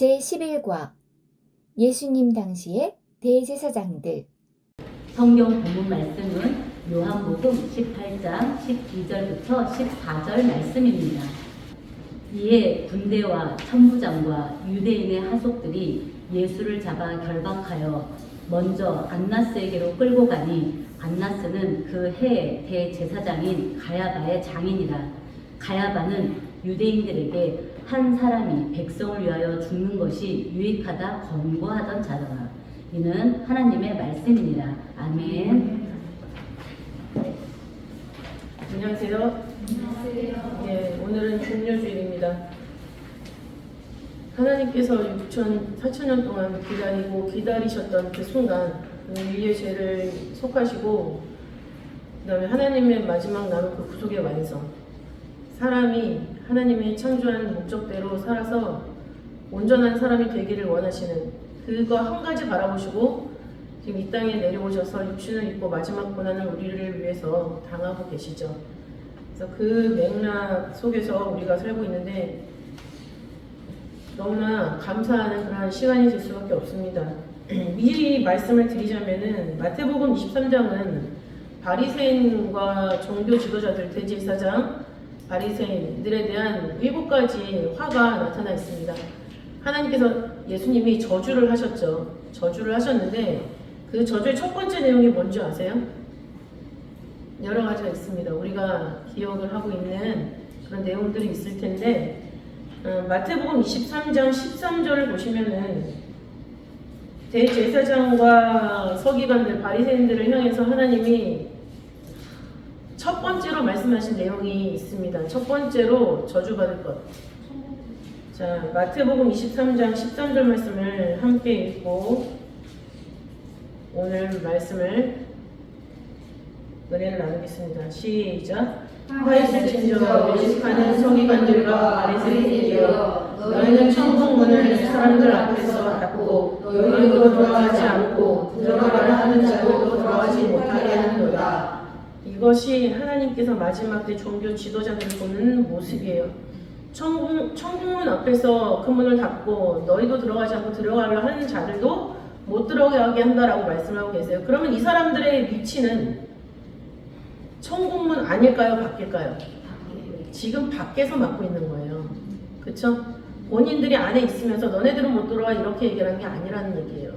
제11과 예수님 당시의 대제사장들. 성경 본문 말씀은 요한복음 18장 12절부터 14절 말씀입니다. 이에 군대와 천부장과 유대인의 하속들이 예수를 잡아 결박하여 먼저 안나스에게로 끌고 가니 안나스는 그 해의 대제사장인 가야바의 장인이라. 가야바는 유대인들에게 한 사람이 백성을 위하여 죽는 것이 유익하다 권고하던 자더라. 이는 하나님의 말씀이니라. 아멘. 안녕하세요. 예, 오늘은 종료주일입니다. 하나님께서 4,000년 동안 기다리셨던 그 순간, 인류의 죄를 속하시고, 그 다음에 하나님의 마지막 나눈 그 구속의 완성. 사람이 하나님의 창조한 목적대로 살아서 온전한 사람이 되기를 원하시는 그거 한 가지 바라보시고 지금 이 땅에 내려오셔서 육신을 입고 마지막 고난을 우리를 위해서 당하고 계시죠. 그래서 그 맥락 속에서 우리가 살고 있는데 너무나 감사하는 그런 시간이 될 수밖에 없습니다. 미리 말씀을 드리자면은 마태복음 23장은 바리새인과 종교 지도자들, 대제사장, 바리새인들에 대한 7가지 화가 나타나 있습니다. 하나님께서 예수님이 저주를 하셨죠. 저주를 하셨는데 그 저주의 첫 번째 내용이 뭔지 아세요? 여러 가지가 있습니다. 우리가 기억을 하고 있는 그런 내용들이 있을 텐데 마태복음 23장 13절을 보시면은 대제사장과 서기관들, 바리새인들을 향해서 하나님이 첫 번째로 말씀하신 내용이 있습니다. 첫 번째로 저주받을 것. 자, 마태복음 23장 13절 말씀을 함께 읽고 오늘 말씀을 은혜를 나누겠습니다. 시작. 하였을진저 외식하는 서기관들과 바리새인들이여, 너희는 천국 문을 사람들 앞에서 닫고 너희도 돌아가지 않고 들어가라 하는 자도 돌아가지 못하게 하는도다. 이것이 하나님께서 마지막 때 종교 지도자들을 보는 모습이에요. 천국문 앞에서 그 문을 닫고 너희도 들어가지 않고 들어가려 하는 자들도 못 들어가게 한다라고 말씀하고 계세요. 그러면 이 사람들의 위치는 천국문 아닐까요? 밖일까요? 지금 밖에서 맡고 있는 거예요. 그쵸? 본인들이 안에 있으면서 너네들은 못 들어와 이렇게 얘기하는 게 아니라는 얘기예요.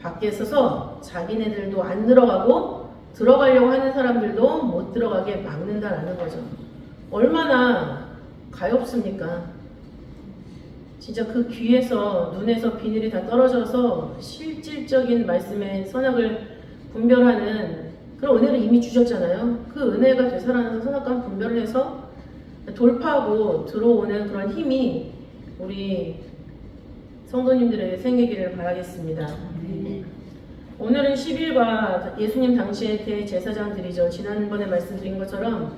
밖에 있어서 자기네들도 안 들어가고 들어가려고 하는 사람들도 못 들어가게 막는다라는 거죠. 얼마나 가엾습니까? 진짜 그 귀에서 눈에서 비늘이 다 떨어져서 실질적인 말씀의 선악을 분별하는 그런 은혜를 이미 주셨잖아요. 그 은혜가 되살아나서 선악과 분별을 해서 돌파하고 들어오는 그런 힘이 우리 성도님들에게 생기기를 바라겠습니다. 오늘은 10일과 예수님 당시의 대제사장들이죠. 지난번에 말씀드린 것처럼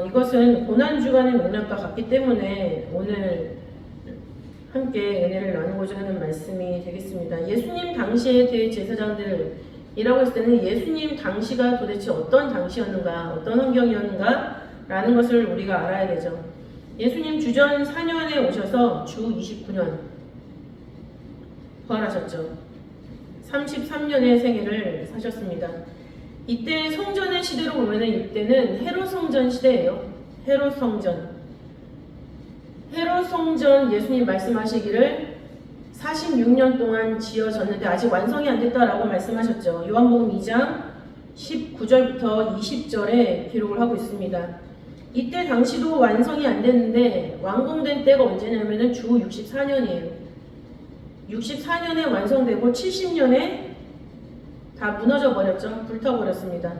이것은 고난주간의 맥락과 같기 때문에 오늘 함께 은혜를 나누고자 하는 말씀이 되겠습니다. 예수님 당시의 대제사장들이라고 했을 때는 예수님 당시가 도대체 어떤 당시였는가, 어떤 환경이었는가 라는 것을 우리가 알아야 되죠. 예수님 주전 4년에 오셔서 주 29년 부활하셨죠. 33년의 생애를 사셨습니다. 이때 성전의 시대로 보면 이때는 헤롯 성전 시대예요. 헤롯 성전. 헤롯 성전 예수님 말씀하시기를 46년 동안 지어졌는데 아직 완성이 안 됐다라고 말씀하셨죠. 요한복음 2장 19절부터 20절에 기록을 하고 있습니다. 이때 당시도 완성이 안 됐는데 완공된 때가 언제냐면은 주 64년이에요. 64년에 완성되고 70년에 다 무너져 버렸죠. 불타버렸습니다.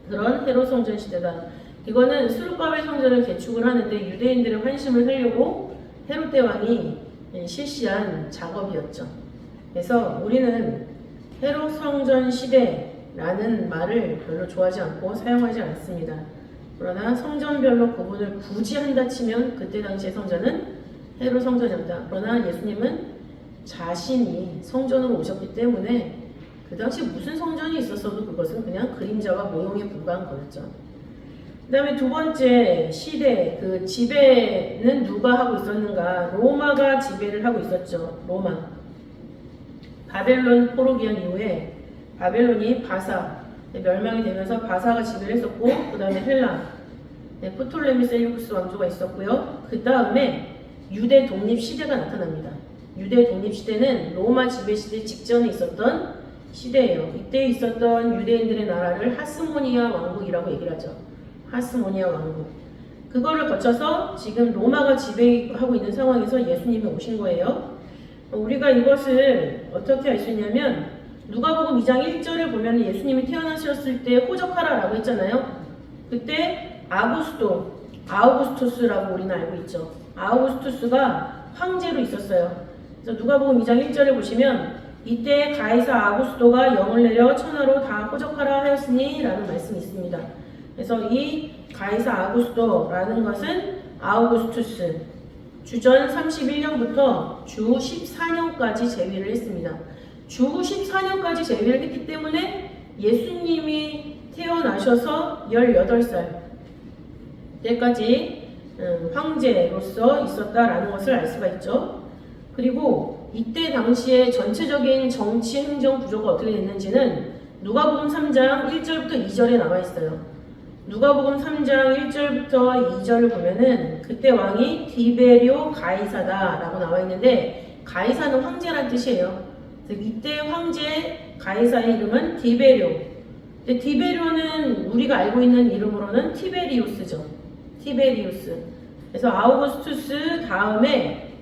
그런 헤롯 성전 시대다. 이거는 스룹바벨 성전을 개축을 하는데 유대인들의 환심을 살려고 헤롯 대왕이 실시한 작업이었죠. 그래서 우리는 헤롯 성전 시대라는 말을 별로 좋아하지 않고 사용하지 않습니다. 그러나 성전별로 구분을 굳이 한다 치면 그때 당시의 성전은 헤롯 성전이었다. 그러나 예수님은 자신이 성전으로 오셨기 때문에 그 당시 무슨 성전이 있었어도 그것은 그냥 그림자와 모형에 불과한 거였죠. 그 다음에 두 번째 시대, 그 지배는 누가 하고 있었는가? 로마가 지배를 하고 있었죠. 로마. 바벨론 포로기한 이후에 바벨론이 바사, 멸망이 되면서 바사가 지배를 했었고, 그 다음에 헬라, 프톨레미 셀루쿠스 왕조가 있었고요. 그 다음에 유대 독립 시대가 나타납니다. 유대 독립 시대는 로마 지배 시대 직전에 있었던 시대예요. 이때 있었던 유대인들의 나라를 하스모니아 왕국이라고 얘기를 하죠. 하스모니아 왕국. 그거를 거쳐서 지금 로마가 지배하고 있는 상황에서 예수님이 오신 거예요. 우리가 이것을 어떻게 알 수 있냐면 누가복음 2장 1절에 보면 예수님이 태어나셨을 때 호적하라라고 했잖아요. 그때 아우구스투스라고 우리는 알고 있죠. 아우구스투스가 황제로 있었어요. 그래서 누가복음 2장 1절에 보시면 이때 가이사 아구스토가 영을 내려 천하로 다 호적하라 하였으니 라는 말씀이 있습니다. 그래서 이 가이사 아구스토라는 것은 아우구스투스 주전 31년부터 주 14년까지 재위를 했습니다. 주 14년까지 재위를 했기 때문에 예수님이 태어나셔서 18살 때까지 황제로서 있었다라는 것을 알 수가 있죠. 그리고 이때 당시에 전체적인 정치 행정 구조가 어떻게 됐는지는 누가복음 3장 1절부터 2절에 나와 있어요. 누가복음 3장 1절부터 2절을 보면은 그때 왕이 디베리오 가이사다라고 나와 있는데 가이사는 황제란 뜻이에요. 이때 황제 가이사의 이름은 디베리오. 근데 디베리오는 우리가 알고 있는 이름으로는 티베리우스죠. 티베리우스. 그래서 아우구스투스 다음에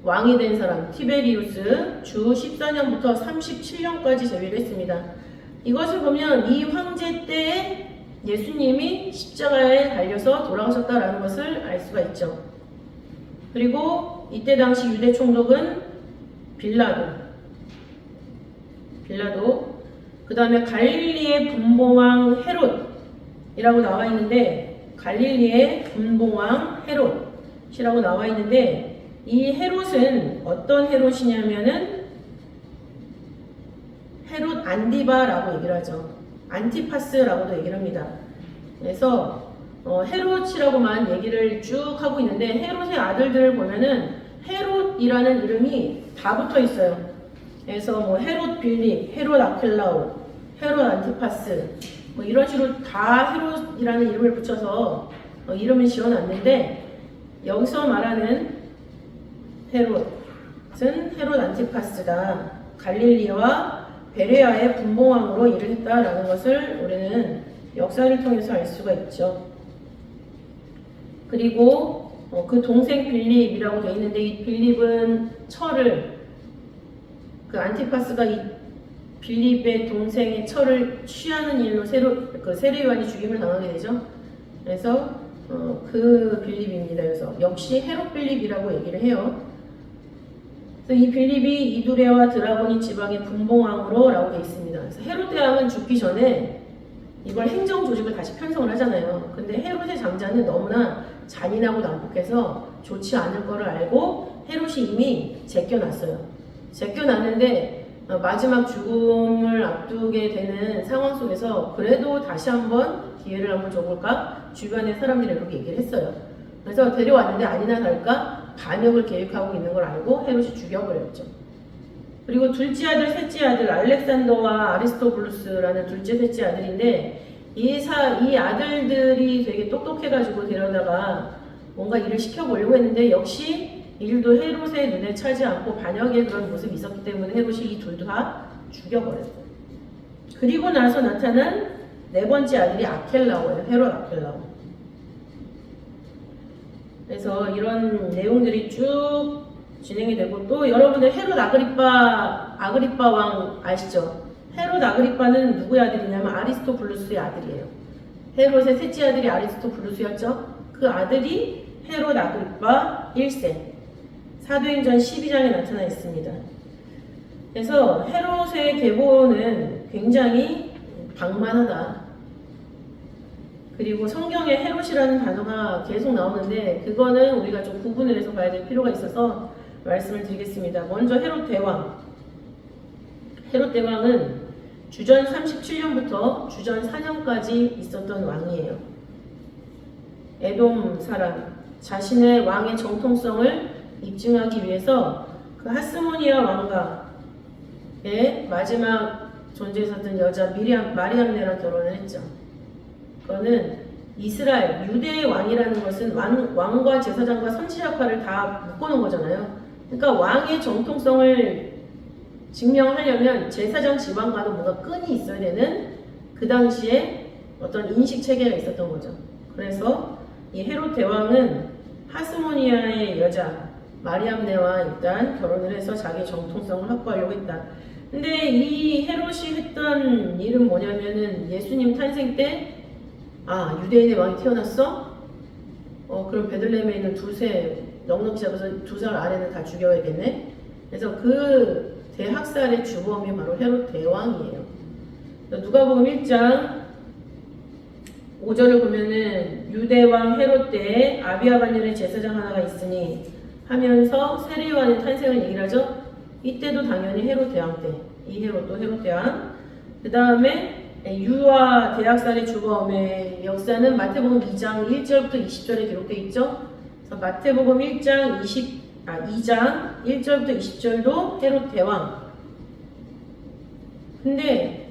왕이 된 사람 티베리우스 주 14년부터 37년까지 재위를 했습니다. 이것을 보면 이 황제 때에 예수님이 십자가에 달려서 돌아가셨다라는 것을 알 수가 있죠. 그리고 이때 당시 유대 총독은 빌라도 그 다음에 갈릴리의 분봉왕 헤롯이라고 나와 있는데 갈릴리의 분봉왕 헤롯이라고 나와 있는데 이 헤롯은 어떤 헤롯이냐면은 헤롯 안디바라고 얘기를 하죠. 안티파스라고도 얘기를 합니다. 그래서 헤롯이라고만 얘기를 쭉 하고 있는데 헤롯의 아들들을 보면은 헤롯이라는 이름이 다 붙어 있어요. 그래서 뭐 헤롯 빌립, 헤롯 아켈라오, 헤롯 안티파스 뭐 이런 식으로 다 헤롯이라는 이름을 붙여서 이름을 지어놨는데 여기서 말하는 헤롯은 헤롯 안티파스가 갈릴리와 베레아의 분봉왕으로 일을 했다라는 것을 우리는 역사를 통해서 알 수가 있죠. 그리고 그 동생 빌립이라고 되어 있는데 이 빌립은 철을 그 안티파스가 이 빌립의 동생의 철을 취하는 일로 세례요한이 죽임을 당하게 되죠. 그래서 그 빌립입니다. 그래서 역시 헤롯 빌립이라고 얘기를 해요. 그래서 이 빌립이 이두레와 드라고니 지방의 분봉왕으로 라고 되어 있습니다. 그래서 헤롯 대왕은 죽기 전에 이걸 행정 조직을 다시 편성을 하잖아요. 근데 헤롯의 장자는 너무나 잔인하고 난폭해서 좋지 않을 거를 알고 헤롯이 이미 제껴놨어요. 제껴놨는데 마지막 죽음을 앞두게 되는 상황 속에서 그래도 다시 한번 기회를 한번 줘볼까? 주변의 사람들이 이렇게 얘기를 했어요. 그래서 데려왔는데 아니나 다를까 반역을 계획하고 있는 걸 알고 헤롯이 죽여버렸죠. 그리고 둘째 아들, 셋째 아들 알렉산더와 아리스토블루스라는 둘째, 셋째 아들인데 이 아들들이 되게 똑똑해가지고 데려다가 뭔가 일을 시켜보려고 했는데 역시 일도 헤롯의 눈에 차지 않고 반역의 그런 모습이 있었기 때문에 헤롯이 이 둘 다 죽여버렸어요. 그리고 나서 나타난 네 번째 아들이 아켈라오예요. 헤롯 아켈라오. 그래서 이런 내용들이 쭉 진행이 되고 또 여러분들 헤롯 아그리빠 왕 아시죠? 헤롯 아그리빠는 누구의 아들이냐면 아리스토블루스의 아들이에요. 헤롯의 셋째 아들이 아리스토블루스였죠. 그 아들이 헤롯 아그리빠 1세. 사도행전 12장에 나타나 있습니다. 그래서 헤롯의 계보는 굉장히 방만하다. 그리고 성경에 헤롯이라는 단어가 계속 나오는데 그거는 우리가 좀 구분을 해서 봐야 될 필요가 있어서 말씀을 드리겠습니다. 먼저 헤롯 대왕. 헤롯 대왕은 주전 37년부터 주전 4년까지 있었던 왕이에요. 에돔 사람 자신의 왕의 정통성을 입증하기 위해서 그 하스모니아 왕가의 마지막 존재에 섰던 여자 마리암네랑 결혼을 했죠. 그거는 이스라엘, 유대의 왕이라는 것은 왕과 제사장과 선지 역할을 다 묶어놓은 거잖아요. 그러니까 왕의 정통성을 증명하려면 제사장 지방과도 뭔가 끈이 있어야 되는 그 당시에 어떤 인식 체계가 있었던 거죠. 그래서 이 헤롯 대왕은 하스모니아의 여자 마리암네와 일단 결혼을 해서 자기 정통성을 확보하려고 했다. 근데 이 헤롯이 했던 일은 뭐냐면은 예수님 탄생 때 유대인의 왕이 태어났어? 그럼 베들레헴에 있는 두세 넉넉히 잡아서 2살 아래는 다 죽여야겠네? 그래서 그 대학살의 주범이 바로 헤롯 대왕이에요. 누가복음 1장 5절을 보면은 유대왕 헤롯 때에 아비야 반열의 제사장 하나가 있으니 하면서 세례요한의 탄생을 얘기를 하죠. 이때도 당연히 헤롯 대왕 때, 이 헤롯도 헤롯 대왕. 그 다음에 유아 대학살의 주범의 역사는 마태복음 2장 1절부터 20절에 기록되어 있죠. 그래서 마태복음 2장 1절부터 20절도 헤롯 대왕. 근데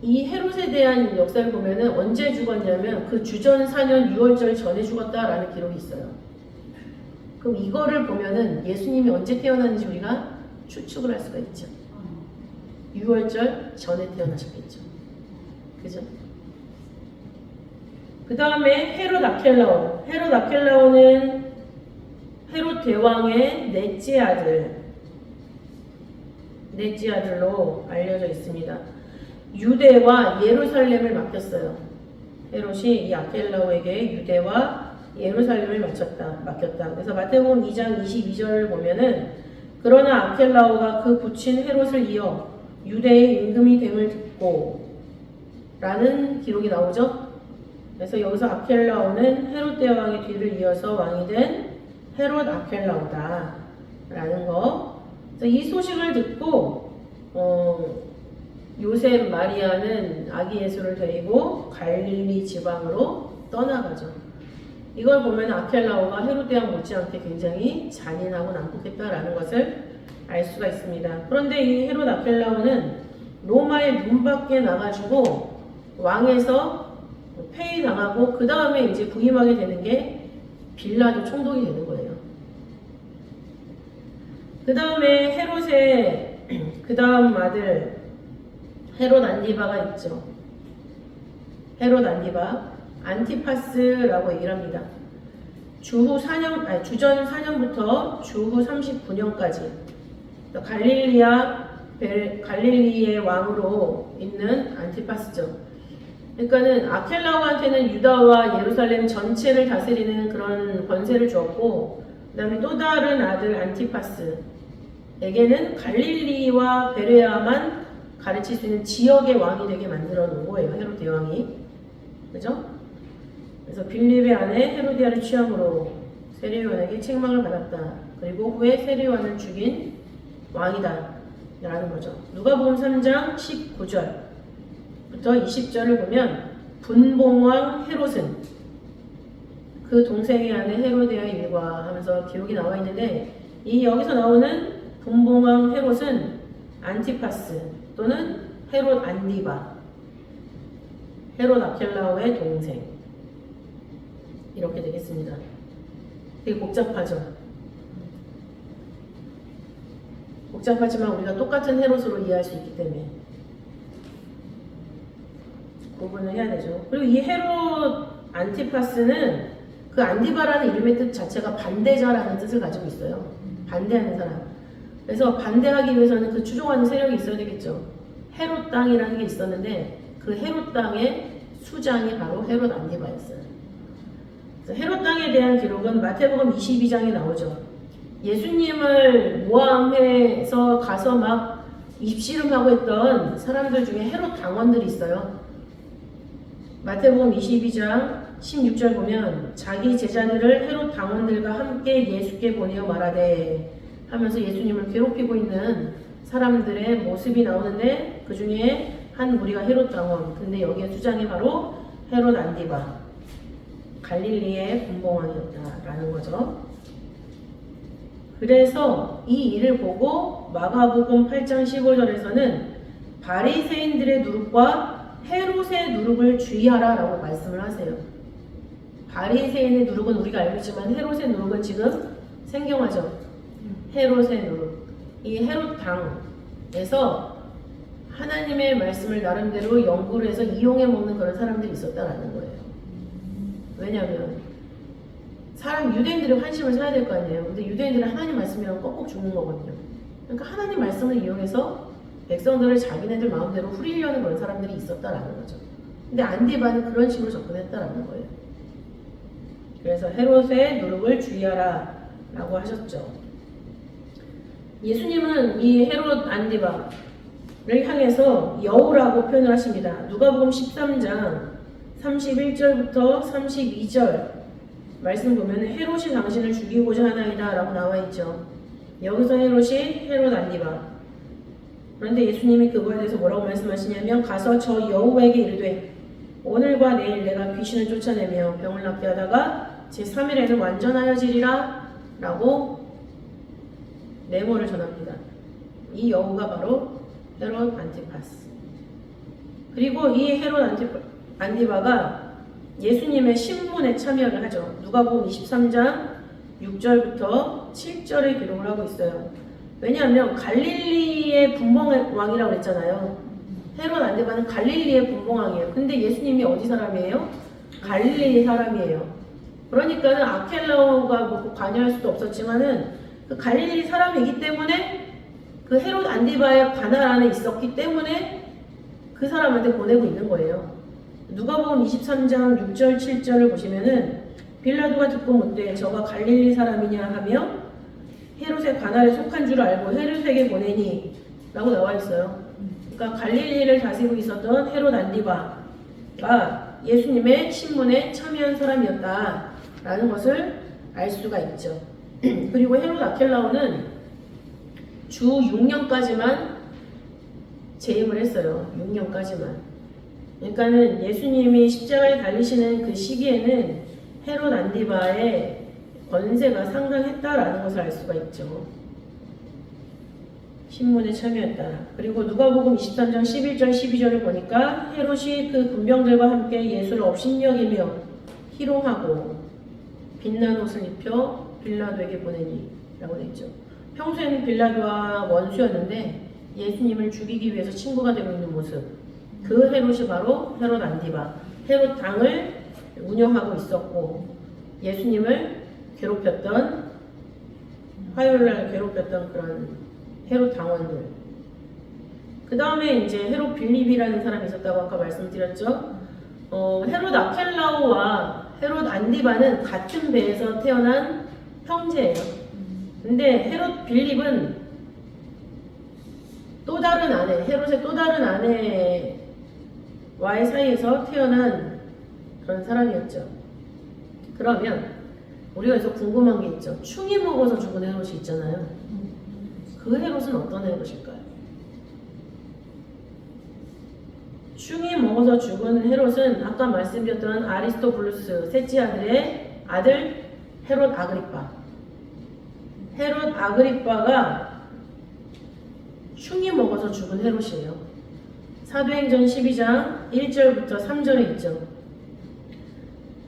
이 헤롯에 대한 역사를 보면은 언제 죽었냐면 그 주전 4년 6월절 전에 죽었다라는 기록이 있어요. 그럼 이거를 보면은 예수님이 언제 태어났는지 우리가 추측을 할 수가 있죠. 6월절 전에 태어나셨겠죠. 그죠? 그 다음에 헤롯 아켈라오. 헤롯 아켈라오는 헤롯 대왕의 넷째 아들로 알려져 있습니다. 유대와 예루살렘을 맡겼어요. 헤롯이 이 아켈라오에게 유대와 예루살렘을 맡겼다. 그래서 마태복음 2장 22절을 보면은 그러나 아켈라오가 그 부친 헤롯을 이어 유대의 임금이 됨을 듣고 라는 기록이 나오죠. 그래서 여기서 아켈라오는 헤롯 대왕의 뒤를 이어서 왕이 된 헤롯 아켈라오다 라는 거. 그래서 이 소식을 듣고 요셉 마리아는 아기 예수를 데리고 갈릴리 지방으로 떠나가죠. 이걸 보면 아켈라오가 헤롯 대왕 못지않게 굉장히 잔인하고 난폭했다라는 것을 알 수가 있습니다. 그런데 이 헤롯 아켈라오는 로마의 문 밖에 나가지고 왕에서 폐위당하고 그 다음에 이제 부임하게 되는 게 빌라도 총독이 되는 거예요. 그 다음에 헤롯의 그 다음 아들 헤롯 안디바가 있죠. 헤롯 안디바, 안티파스라고 얘기를 합니다. 주전 4년부터 주후 39년까지 갈릴리의 왕으로 있는 안티파스죠. 그러니까는 아켈라오한테는 유다와 예루살렘 전체를 다스리는 그런 권세를 주었고, 그 다음에 또 다른 아들 안티파스에게는 갈릴리와 베레아만 가르칠 수 있는 지역의 왕이 되게 만들어 놓은 거예요. 헤롯 대왕이. 그죠? 그래서 빌립의 아내 헤로디아를 취함으로 세례요한에게 책망을 받았다. 그리고 후에 세례요한을 죽인 왕이다 라는 거죠. 누가복음 3장 19절부터 20절을 보면 분봉왕 헤롯은 그 동생의 아내 헤로디아의 일과 하면서 기록이 나와 있는데, 이 여기서 나오는 분봉왕 헤롯은 안티파스 또는 헤롯 안디바, 헤롯 아켈라오의 동생, 이렇게 되겠습니다. 되게 복잡하죠? 복잡하지만 우리가 똑같은 헤롯으로 이해할 수 있기 때문에 구분을 해야 되죠. 그리고 이 헤롯 안티파스는 그 안디바라는 이름의 뜻 자체가 반대자라는 뜻을 가지고 있어요. 반대하는 사람. 그래서 반대하기 위해서는 그 추종하는 세력이 있어야 되겠죠. 헤롯 땅이라는 게 있었는데 그 헤롯 땅의 수장이 바로 헤롯 안디바였어요. 그래서 헤롯 땅에 대한 기록은 마태복음 22장에 나오죠. 예수님을 모함해서 가서 막 입씨름하고 했던 사람들 중에 헤롯 당원들이 있어요. 마태복음 22장 16절 보면 자기 제자들을 헤롯 당원들과 함께 예수께 보내어 말하되 하면서 예수님을 괴롭히고 있는 사람들의 모습이 나오는데, 그 중에 한 무리가 헤롯 당원, 근데 여기에 수장이 바로 헤롯 안디바. 갈릴리의 분봉왕이었다라는 거죠. 그래서 이 일을 보고 마가복음 8장 15절에서는 바리새인들의 누룩과 헤롯의 누룩을 주의하라라고 말씀을 하세요. 바리새인의 누룩은 우리가 알고 있지만 헤롯의 누룩은 지금 생경하죠. 헤롯의 누룩. 이 헤롯 당에서 하나님의 말씀을 나름대로 연구를 해서 이용해 먹는 그런 사람들이 있었다라는 거예요. 왜냐하면 유대인들의 환심을 사야 될 거 아니에요. 근데 유대인들은 하나님 말씀이랑 꼭꼭 죽는 거거든요. 그러니까 하나님 말씀을 이용해서 백성들을 자기네들 마음대로 후리려는 그런 사람들이 있었다라는 거죠. 근데 안디바는 그런 식으로 접근했다라는 거예요. 그래서 헤롯의 누룩을 주의하라 라고 하셨죠. 예수님은 이 헤롯 안디바를 향해서 여우라고 표현을 하십니다. 누가복음 13장 31절부터 32절 말씀 보면 헤롯이 당신을 죽이고자 하나이다 라고 나와 있죠. 여기서 헤롯이 헤롯 안디바. 그런데 예수님이 그거에 대해서 뭐라고 말씀하시냐면 가서 저 여우에게 이르되 오늘과 내일 내가 귀신을 쫓아내며 병을 낫게 하다가 제3일에는 완전하여지리라 라고 내모를 전합니다. 이 여우가 바로 헤롯 안티파스. 그리고 이 헤롯 안디바가 예수님의 신문에 참여를 하죠. 누가복음 23장 6절부터 7절에 기록을 하고 있어요. 왜냐하면 갈릴리의 분봉왕이라고 그랬잖아요. 헤롯 안디바는 갈릴리의 분봉왕이에요. 근데 예수님이 어디 사람이에요? 갈릴리 사람이에요. 그러니까는 아켈라오가 뭐 관여할 수도 없었지만은 그 갈릴리 사람이기 때문에 그 헤롯 안디바의 관할 안에 있었기 때문에 그 사람한테 보내고 있는 거예요. 누가복음 23장 6절 7절을 보시면은 빌라도가 듣고 묻되 저가 갈릴리 사람이냐 하며 헤롯의 관할에 속한 줄 알고 헤롯에게 보내니 라고 나와 있어요. 그러니까 갈릴리를 다스리고 있었던 헤롯 안디바가 예수님의 신문에 참여한 사람이었다 라는 것을 알 수가 있죠. 그리고 헤롯 아켈라오는 주 6년까지만 재임을 했어요. 6년까지만. 그러니까는 예수님이 십자가에 달리시는 그 시기에는 헤롯 안디바의 권세가 상당했다라는 것을 알 수가 있죠. 신문에 참여했다. 그리고 누가복음 23장 11절 12절을 보니까 헤롯이 그 군병들과 함께 예수를 업신여기며 희롱하고 빛난 옷을 입혀 빌라도에게 보내니 라고 했죠. 평소에는 빌라도와 원수였는데 예수님을 죽이기 위해서 친구가 되고 있는 모습. 그 헤롯이 바로 헤롯 안디바. 헤롯 당을 운영하고 있었고 예수님을 괴롭혔던 화요일날 괴롭혔던 그런 헤롯 당원들. 그 다음에 이제 헤롯 빌립이라는 사람이 있었다고 아까 말씀드렸죠. 헤롯 아켈라오와 헤롯 안디바는 같은 배에서 태어난 형제예요. 근데 헤롯 빌립은 또 다른 아내, 헤롯의 또 다른 아내와의 사이에서 태어난 그런 사람이었죠. 그러면 우리가 여기서 궁금한 게 있죠. 충이 먹어서 죽은 헤롯이 있잖아요. 그 헤롯은 어떤 헤롯일까요? 충이 먹어서 죽은 헤롯은 아까 말씀드렸던 아리스토블루스 셋째 아들의 아들 헤롯 아그리파. 헤롯 아그리파가 충이 먹어서 죽은 헤롯이에요. 사도행전 12장 1절부터 3절에 있죠.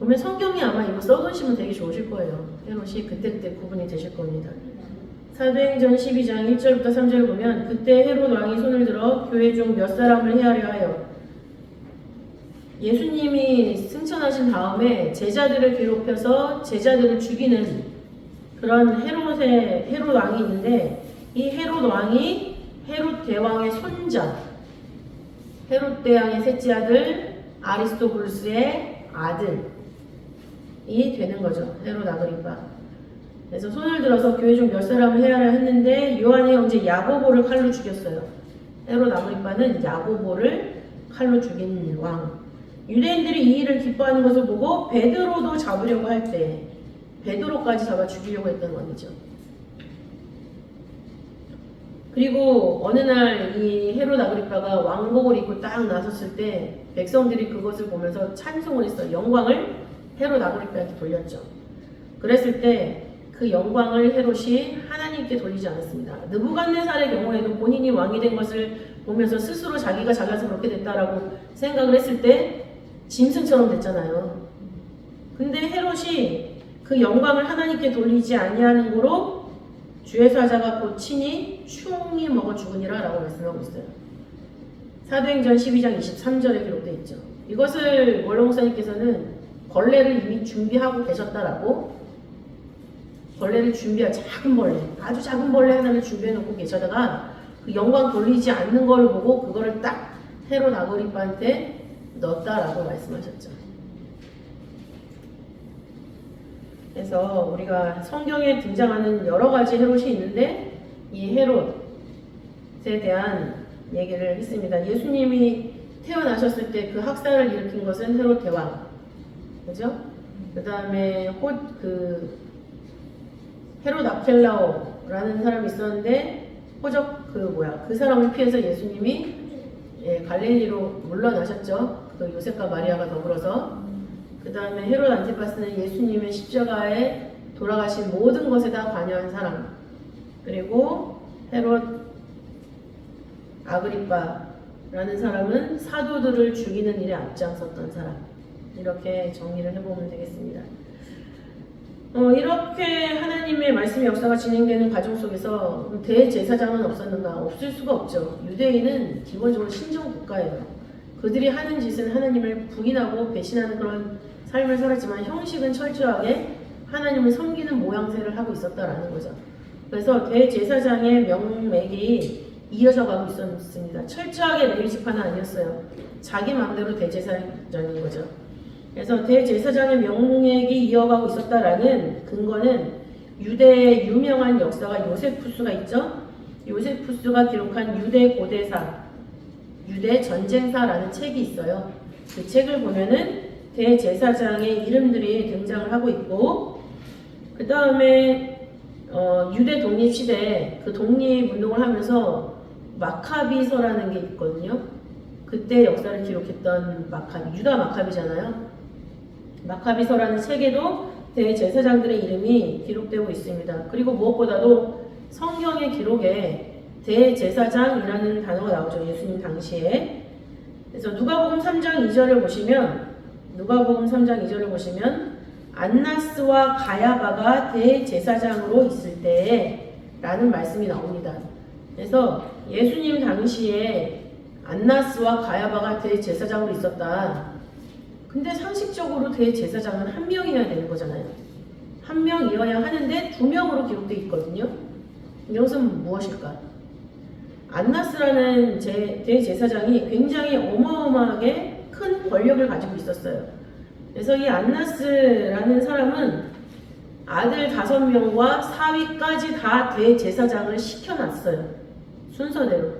보면 성경이 아마 이거 써두시면 되게 좋으실 거예요. 헤롯이 그때 구분이 되실 겁니다. 사도행전 12장 1절부터 3절을 보면 그때 헤롯 왕이 손을 들어 교회 중 몇 사람을 해하려 하여 예수님이 승천하신 다음에 제자들을 괴롭혀서 제자들을 죽이는 그런 헤롯 왕이 있는데 이 헤롯 왕이 헤롯 대왕의 손자, 헤롯 대왕의 셋째 아들 아리스토블루스의 아들이 되는 거죠. 헤롯 아그리파. 그래서 손을 들어서 교회 중 몇 사람을 해하려 했는데 요한의 형제 야고보를 칼로 죽였어요. 헤롯 아그리파는 야고보를 칼로 죽인 왕. 유대인들이 이 일을 기뻐하는 것을 보고 베드로도 잡으려고 할 때 베드로까지 잡아 죽이려고 했던 왕이죠. 그리고 어느 날 이 헤롯 아그리파가 왕복을 입고 딱 나섰을 때 백성들이 그것을 보면서 찬송을 했어요. 영광을 헤롯 아그리빠한테 돌렸죠. 그랬을 때 그 영광을 헤롯이 하나님께 돌리지 않았습니다. 느부갓네살의 경우에도 본인이 왕이 된 것을 보면서 스스로 자기가 잘나서 그렇게 됐다라고 생각을 했을 때 짐승처럼 됐잖아요. 근데 헤롯이 그 영광을 하나님께 돌리지 아니하는 거로 주의 사자가 곧 친히 충이 먹어 죽으니라 라고 말씀하고 있어요. 사도행전 12장 23절에 기록되어 있죠. 이것을 원로 목사님께서는 벌레를 이미 준비하고 계셨다라고, 벌레를 준비한 작은 벌레, 아주 작은 벌레 하나를 준비해 놓고 계셔다가 그 영광 돌리지 않는 걸 보고 그거를 딱 헤롯 아그리빠한테 넣었다라고 말씀하셨죠. 그래서 우리가 성경에 등장하는 여러 가지 헤롯이 있는데 이 헤롯에 대한 얘기를 했습니다. 예수님이 태어나셨을 때 그 학살을 일으킨 것은 헤롯 대왕, 그죠? 그 다음에 헤롯 아켈라오라는 사람이 있었는데 그 사람을 피해서 예수님이 갈릴리로 물러나셨죠. 그 요셉과 마리아가 더불어서. 그 다음에 헤롯 안티파스는 예수님의 십자가에 돌아가신 모든 것에 다 관여한 사람. 그리고 헤롯 아그리빠라는 사람은 사도들을 죽이는 일에 앞장섰던 사람. 이렇게 정리를 해보면 되겠습니다. 이렇게 하나님의 말씀의 역사가 진행되는 과정 속에서 대제사장은 없었는가? 없을 수가 없죠. 유대인은 기본적으로 신정국가예요. 그들이 하는 짓은 하나님을 부인하고 배신하는 그런 삶을 살았지만 형식은 철저하게 하나님을 섬기는 모양새를 하고 있었다라는 거죠. 그래서 대제사장의 명맥이 이어져 가고 있었습니다. 철저하게 레위지파는 아니었어요. 자기 마음대로 대제사장인 거죠. 그래서 대제사장의 명맥이 이어가고 있었다라는 근거는 유대의 유명한 역사가 요세푸스가 있죠. 요세푸스가 기록한 유대 고대사, 유대 전쟁사라는 책이 있어요. 그 책을 보면은 대제사장의 이름들이 등장을 하고 있고, 그 다음에 유대 독립 시대에 그 독립 운동을 하면서 마카비서라는 게 있거든요. 그때 역사를 기록했던 유다 마카비잖아요. 마카비서라는 책에도 대제사장들의 이름이 기록되고 있습니다. 그리고 무엇보다도 성경의 기록에 대제사장이라는 단어가 나오죠. 예수님 당시에. 그래서 누가복음 3장 2절을 보시면 안나스와 가야바가 대제사장으로 있을 때에 라는 말씀이 나옵니다. 그래서 예수님 당시에 안나스와 가야바가 대제사장으로 있었다. 근데 상식적으로 대제사장은 한 명이어야 되는 거잖아요. 한 명이어야 하는데 두 명으로 기록되어 있거든요. 이것은 무엇일까? 안나스라는 대제사장이 굉장히 어마어마하게 큰 권력을 가지고 있었어요. 그래서 이 안나스라는 사람은 아들 5명과 사위까지 다 대제사장을 시켜놨어요. 순서대로.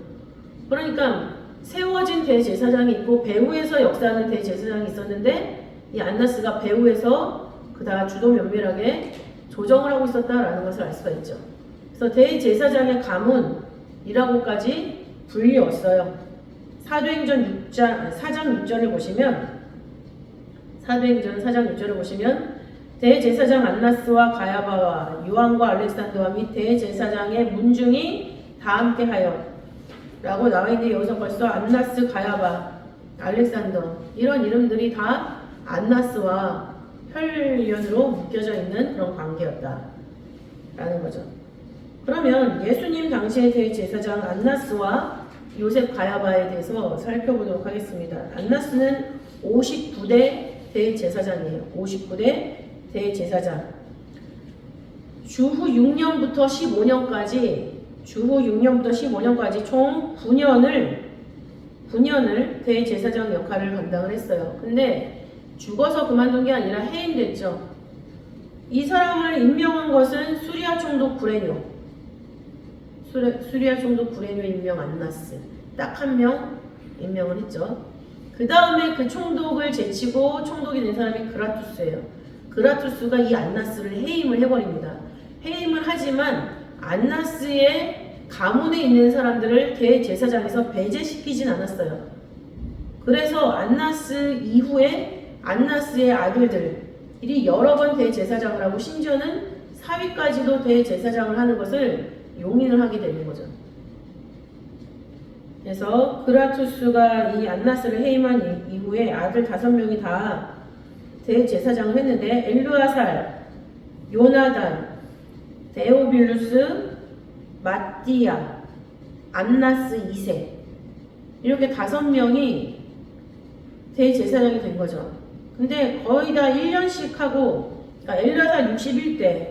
그러니까 세워진 대제사장이 있고 배후에서 역사하는 대제사장이 있었는데 이 안나스가 배후에서 그다 주도 면밀하게 조정을 하고 있었다라는 것을 알 수가 있죠. 그래서 대제사장의 가문이라고까지 불리웠어요. 사도행전 4장 6절을 보시면 대제사장 안나스와 가야바와 요한과 알렉산더와 및 대제사장의 문중이 다 함께하여 라고 나와있는데 여기서 벌써 안나스, 가야바, 알렉산더 이런 이름들이 다 안나스와 혈연으로 묶여져 있는 그런 관계였다 라는 거죠. 그러면 예수님 당시의 대제사장 안나스와 요셉 가야바에 대해서 살펴보도록 하겠습니다. 안나스는 59대 대제사장이에요. 59대 대제사장. 주후 6년부터 15년까지 총 9년을 대제사장 역할을 감당을 했어요. 근데 죽어서 그만둔 게 아니라 해임됐죠. 이 사람을 임명한 것은 수리아 총독 구레뇨. 수리아 총독 구레뇨 임명 안나스. 딱 한 명 임명을 했죠. 그 다음에 그 총독을 제치고 총독이 된 사람이 그라투스예요. 그라투스가 이 안나스를 해임을 해버립니다. 해임을 하지만 안나스의 가문에 있는 사람들을 대제사장에서 배제시키진 않았어요. 그래서 안나스 이후에 안나스의 아들들, 일이 여러 번 대제사장을 하고 심지어는 사위까지도 대제사장을 하는 것을 용인을 하게 되는 거죠. 그래서 그라투스가 이 안나스를 해임한 이후에 아들 5명이 다 대제사장을 했는데 엘르아살, 요나단, 데오빌루스, 마띠아, 안나스 2세 이렇게 5명이 대제사장이 된 거죠. 근데 거의 다 1년씩 하고, 엘르아살 61대,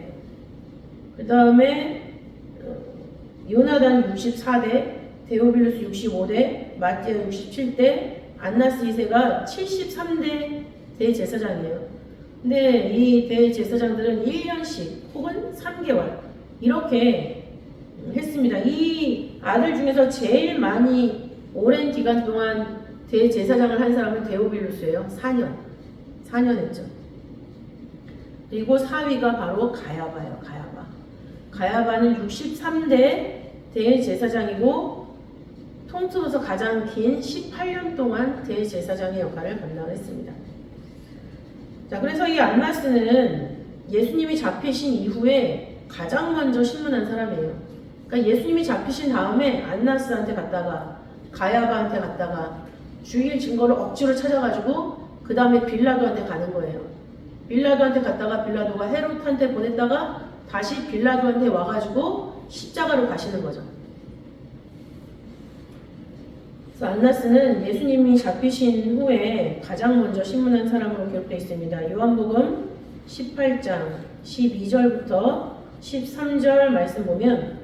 그 다음에 요나단 64대, 데오빌루스 65대, 마띠아 67대, 안나스 2세가 73대 대제사장이에요. 근데 이 대제사장들은 1년씩 혹은 3개월 이렇게 했습니다. 이 아들 중에서 제일 많이 오랜 기간 동안 대제사장을 한 사람은 데오빌루스예요. 4년 했죠. 그리고 사위가 바로 가야바예요. 가야바는 63대 대제사장이고 통틀어서 가장 긴 18년 동안 대제사장의 역할을 감당했습니다. 자, 그래서 이 안나스는 예수님이 잡히신 이후에 가장 먼저 신문한 사람이에요. 그러니까 예수님이 잡히신 다음에 안나스한테 갔다가 가야바한테 갔다가 주일 증거를 억지로 찾아가지고 그 다음에 빌라도한테 가는 거예요. 빌라도한테 갔다가 빌라도가 헤롯한테 보냈다가 다시 빌라도한테 와가지고 십자가로 가시는 거죠. 그래서 안나스는 예수님이 잡히신 후에 가장 먼저 신문한 사람으로 기록되어 있습니다. 요한복음 18장 12절부터 13절 말씀 보면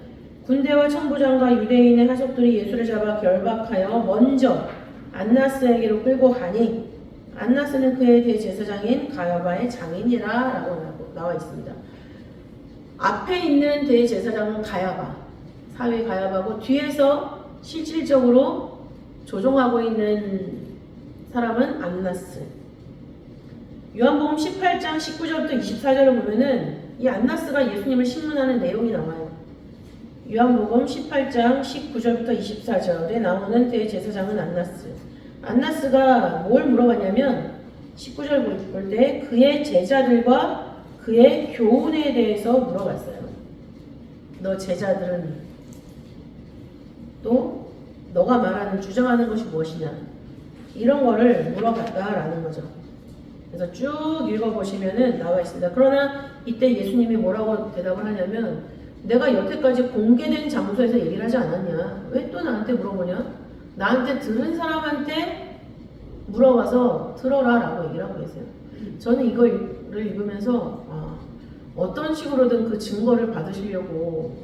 군대와 천부장과 유대인의 하속들이 예수를 잡아 결박하여 먼저 안나스에게로 끌고 가니 안나스는 그의 대제사장인 가야바의 장인이라 라고 나와 있습니다. 앞에 있는 대제사장은 가야바, 사위 가야바고 뒤에서 실질적으로 조종하고 있는 사람은 안나스. 요한복음 18장 19절부터 24절을 보면은 이 안나스가 예수님을 신문하는 내용이 나와요. 요한복음 18장 19절부터 24절에 나오는 대제사장은 안나스. 안나스가 뭘 물어봤냐면 19절 볼 때 그의 제자들과 그의 교훈에 대해서 물어봤어요. 너 제자들은 또 너가 말하는 주장하는 것이 무엇이냐 이런 거를 물어봤다라는 거죠. 그래서 쭉 읽어보시면은 나와 있습니다. 그러나 이때 예수님이 뭐라고 대답을 하냐면 내가 여태까지 공개된 장소에서 얘기를 하지 않았냐? 왜 또 나한테 물어보냐? 나한테 들은 사람한테 물어봐서 들어라 라고 얘기를 하고 계세요. 저는 이걸 읽으면서 어떤 식으로든 그 증거를 받으시려고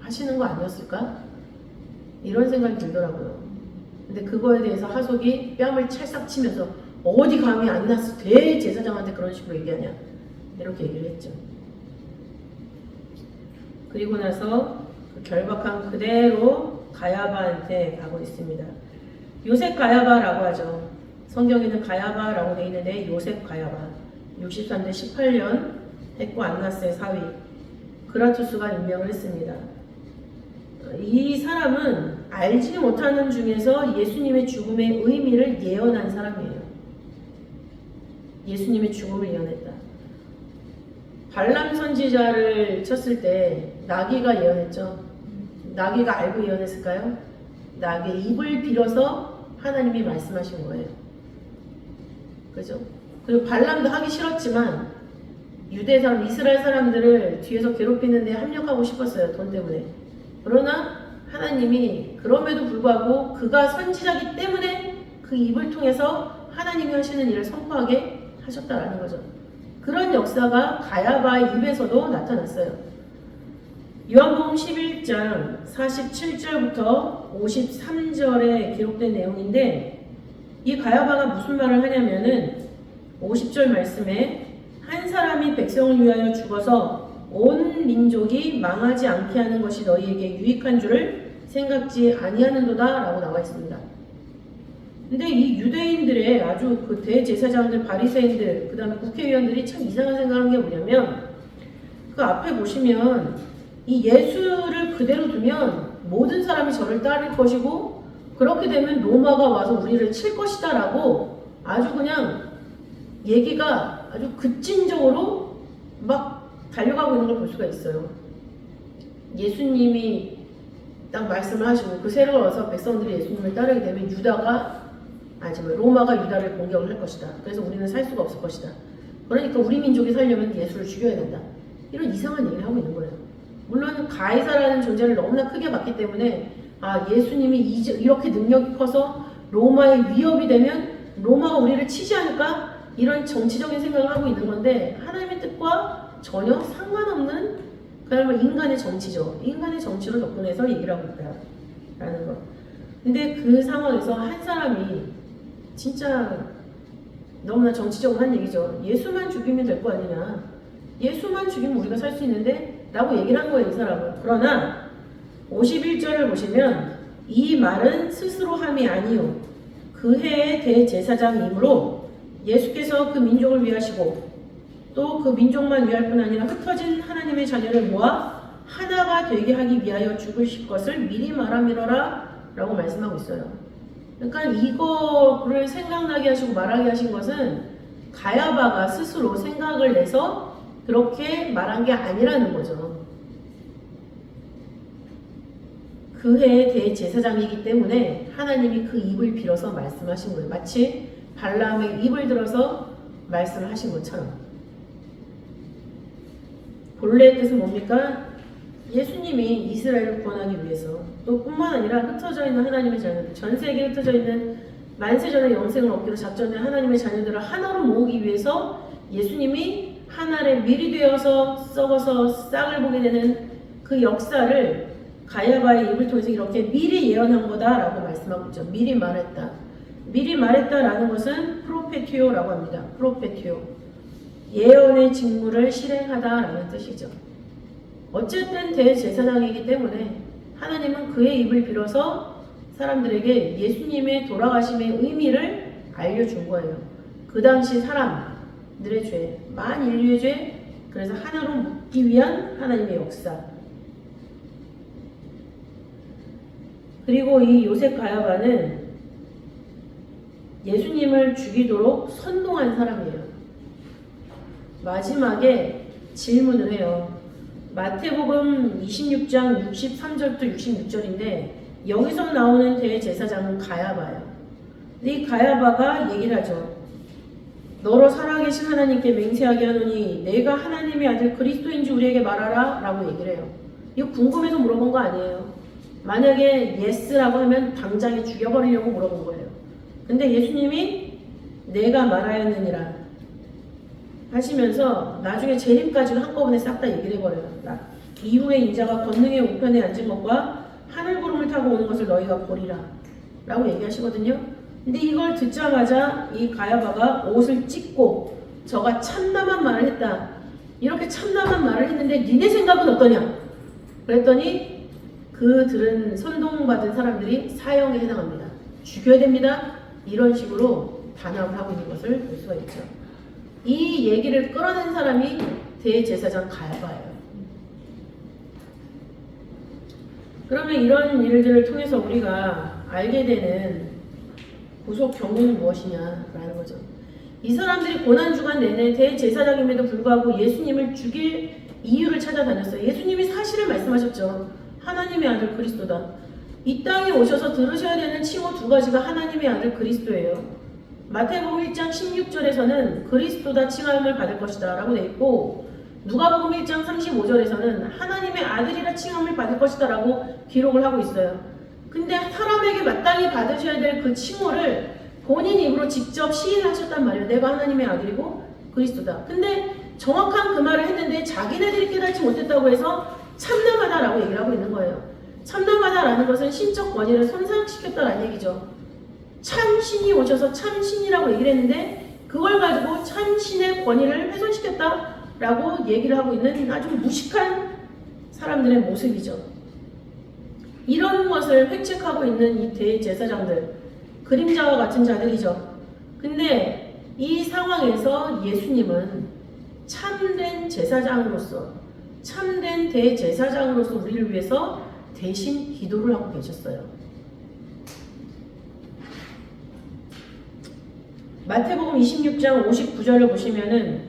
하시는 거 아니었을까? 이런 생각이 들더라고요. 근데 그거에 대해서 하속이 뺨을 찰싹 치면서 어디 감히 안나스 대제사장한테 그런 식으로 얘기하냐 이렇게 얘기를 했죠. 그리고 나서 그 결박한 그대로 가야바한테 가고 있습니다. 요셉 가야바라고 하죠. 성경에는 가야바라고 되어 있는데 요셉 가야바 63대 18년 했고 안나스의 사위 그라투스가 임명을 했습니다. 이 사람은 알지 못하는 중에서 예수님의 죽음의 의미를 예언한 사람이에요. 예수님의 죽음을 예언했다. 발람 선지자를 쳤을 때 나귀가 예언했죠. 나귀가 알고 예언했을까요? 나귀의 입을 빌어서 하나님이 말씀하신 거예요. 그죠? 그리고 발람도 하기 싫었지만 유대 사람, 이스라엘 사람들을 뒤에서 괴롭히는 데 합력하고 싶었어요. 돈 때문에. 그러나 하나님이 그럼에도 불구하고 그가 선지자기 때문에 그 입을 통해서 하나님이 하시는 일을 선포하게 하셨다라는 거죠. 그런 역사가 가야바의 입에서도 나타났어요. 요한복음 11장 47절부터 53절에 기록된 내용인데 이 가야바가 무슨 말을 하냐면은 50절 말씀에 한 사람이 백성을 위하여 죽어서 온 민족이 망하지 않게 하는 것이 너희에게 유익한 줄을 생각지 아니하는도다 라고 나와 있습니다. 근데 이 유대인들의 아주 그 대제사장들, 바리새인들, 그 다음에 국회의원들이 참 이상한 생각을 한 게 뭐냐면 그 앞에 보시면 이 예수를 그대로 두면 모든 사람이 저를 따를 것이고 그렇게 되면 로마가 와서 우리를 칠 것이다 라고 아주 그냥 얘기가 아주 급진적으로 막 달려가고 있는 걸 볼 수가 있어요. 예수님이 딱 말씀을 하시고 그 세를 얻어서 백성들이 예수님을 따르게 되면 로마가 유다를 공격을 할 것이다. 그래서 우리는 살 수가 없을 것이다. 그러니까 우리 민족이 살려면 예수를 죽여야 된다. 이런 이상한 얘기를 하고 있는 거예요. 물론 가이사라는 존재를 너무나 크게 봤기 때문에 예수님이 이렇게 능력이 커서 로마의 위협이 되면 로마가 우리를 치지 않을까? 이런 정치적인 생각을 하고 있는 건데 하나님의 뜻과 전혀 상관없는 그야말로 인간의 정치죠. 인간의 정치로 접근해서 얘기를 하고 있다라는 거. 근데 그 상황에서 한 사람이 진짜 너무나 정치적으로 한 얘기죠. 예수만 죽이면 될 거 아니냐. 예수만 죽이면 우리가 살 수 있는데 라고 얘기를 한 거예요, 이 사람은. 그러나 51절을 보시면 이 말은 스스로 함이 아니요 그 해의 대제사장이므로 예수께서 그 민족을 위하시고 또 그 민족만 위할 뿐 아니라 흩어진 하나님의 자녀를 모아 하나가 되게 하기 위하여 죽으실 것을 미리 말함이러라 라고 말씀하고 있어요. 그러니까 이거를 생각나게 하시고 말하게 하신 것은 가야바가 스스로 생각을 내서 그렇게 말한 게 아니라는 거죠. 그 해의 대제사장이기 때문에 하나님이 그 입을 빌어서 말씀하신 거예요. 마치 발람의 입을 들어서 말씀을 하신 것처럼. 본래의 뜻은 뭡니까? 예수님이 이스라엘을 구원하기 위해서 또 뿐만 아니라 흩어져 있는 하나님의 자녀들, 전 세계에 흩어져 있는 만세전의 영생을 얻기로 작정된 하나님의 자녀들을 하나로 모으기 위해서 예수님이 한 알에 밀이 되어서 썩어서 싹을 보게 되는 그 역사를 가야바의 입을 통해서 이렇게 미리 예언한 거다라고 말씀하고 있죠. 미리 말했다. 미리 말했다라는 것은 프로페티오라고 합니다. 프로페티오. 예언의 직무를 실행하다라는 뜻이죠. 어쨌든 대제사장이기 때문에 하나님은 그의 입을 빌어서 사람들에게 예수님의 돌아가심의 의미를 알려준 거예요. 그 당시 사람들의 죄, 만인류의 죄, 그래서 하나로 묶기 위한 하나님의 역사. 그리고 이 요셉 가야바는 예수님을 죽이도록 선동한 사람이에요. 마지막에 질문을 해요. 마태복음 26장 63절부터 66절인데 여기서 나오는 대제사장은 가야바예요. 근데 이 가야바가 얘기를 하죠. 너로 살아계신 하나님께 맹세하게 하노니 내가 하나님의 아들 그리스도인지 우리에게 말하라 라고 얘기를 해요. 이거 궁금해서 물어본 거 아니에요. 만약에 예스라고 하면 당장에 죽여버리려고 물어본 거예요. 근데 예수님이 내가 말하였느니라 하시면서 나중에 재림까지 한꺼번에 싹 다 얘기를 해버려요. 이후에 인자가 권능의 우편에 앉은 것과 하늘구름을 타고 오는 것을 너희가 보리라 라고 얘기하시거든요. 근데 이걸 듣자마자 이 가야바가 옷을 찢고 저가 참담한 말을 했다. 이렇게 참담한 말을 했는데 니네 생각은 어떠냐? 그랬더니 그 들은 선동받은 사람들이 사형에 해당합니다. 죽여야 됩니다. 이런 식으로 단합을 하고 있는 것을 볼 수가 있죠. 이 얘기를 끌어낸 사람이 대제사장 가야바예요. 그러면 이런 일들을 통해서 우리가 알게 되는 구속 경고는 무엇이냐라는 거죠. 이 사람들이 고난주간 내내 대제사장임에도 불구하고 예수님을 죽일 이유를 찾아다녔어요. 예수님이 사실을 말씀하셨죠. 하나님의 아들 그리스도다. 이 땅에 오셔서 들으셔야 되는 칭호 두 가지가 하나님의 아들 그리스도예요. 마태복음 1장 16절에서는 그리스도다 칭함을 받을 것이다 라고 되어 있고 누가복음 1장 35절에서는 하나님의 아들이라 칭함을 받을 것이다 라고 기록을 하고 있어요. 근데 사람에게 마땅히 받으셔야 될 그 칭호를 본인 입으로 직접 시인하셨단 말이에요. 내가 하나님의 아들이고 그리스도다. 근데 정확한 그 말을 했는데 자기네들이 깨닫지 못했다고 해서 참남하다라고 얘기를 하고 있는 거예요. 참남하다라는 것은 신적 권위를 손상시켰다라는 얘기죠. 참신이 오셔서 참신이라고 얘기를 했는데 그걸 가지고 참신의 권위를 훼손시켰다라고 얘기를 하고 있는 아주 무식한 사람들의 모습이죠. 이런 것을 획책하고 있는 이 대제사장들, 그림자와 같은 자들이죠. 근데 이 상황에서 예수님은 참된 제사장으로서, 참된 대제사장으로서 우리를 위해서 대신 기도를 하고 계셨어요. 마태복음 26장 59절을 보시면은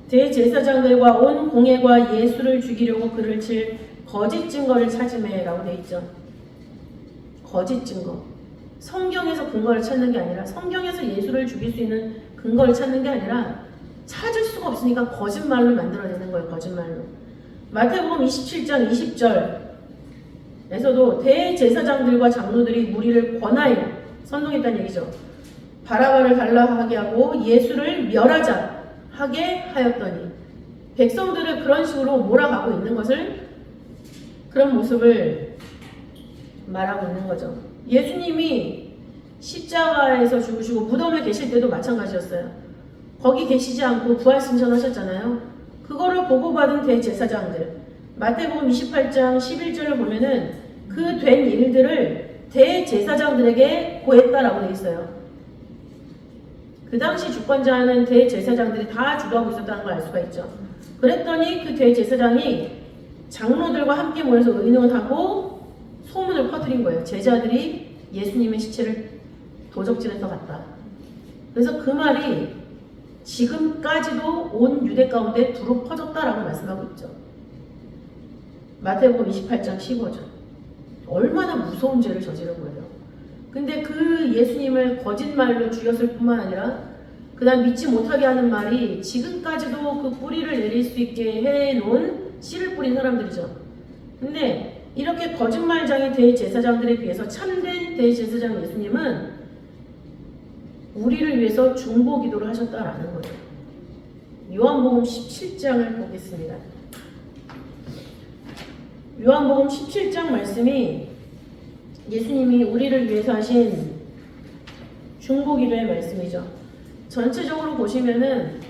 대제사장들과 온 공회가 예수를 죽이려고 그를 칠 거짓 증거를 찾으매라고 돼 있죠. 거짓 증거. 성경에서 근거를 찾는 게 아니라, 성경에서 예수를 죽일 수 있는 근거를 찾는 게 아니라 찾을 수가 없으니까 거짓말로 만들어내는 거예요. 거짓말로. 마태복음 27장 20절에서도 대제사장들과 장로들이 무리를 권하여 선동했다는 얘기죠. 바라바를 달라하게 하고 예수를 멸하자 하게 하였더니, 백성들을 그런 식으로 몰아가고 있는 것을, 그런 모습을 말하고 있는 거죠. 예수님이 십자가에서 죽으시고 무덤에 계실 때도 마찬가지였어요. 거기 계시지 않고 부활승천하셨잖아요. 그거를 보고받은 대제사장들, 마태복음 28장 11절을 보면은 그 된 일들을 대제사장들에게 고했다라고 되어 있어요. 그 당시 주권자는 대제사장들이 다 주도하고 있었다는 걸 알 수가 있죠. 그랬더니 그 대제사장이 장로들과 함께 모여서 의논하고 소문을 퍼뜨린 거예요. 제자들이 예수님의 시체를 도적질해서 갔다. 그래서 그 말이 지금까지도 온 유대 가운데 두루 퍼졌다라고 말씀하고 있죠. 마태복음 28장 15절. 얼마나 무서운 죄를 저지른 거예요. 근데 그 예수님을 거짓말로 죽였을 뿐만 아니라 그 다음 믿지 못하게 하는 말이 지금까지도 그 뿌리를 내릴 수 있게 해놓은 씨를 뿌린 사람들이죠. 근데 이렇게 거짓말장의 대제사장들에 비해서 참된 대제사장 예수님은 우리를 위해서 중보 기도를 하셨다라는 거예요. 요한복음 17장을 보겠습니다. 요한복음 17장 말씀이 예수님이 우리를 위해서 하신 중보 기도의 말씀이죠. 전체적으로 보시면은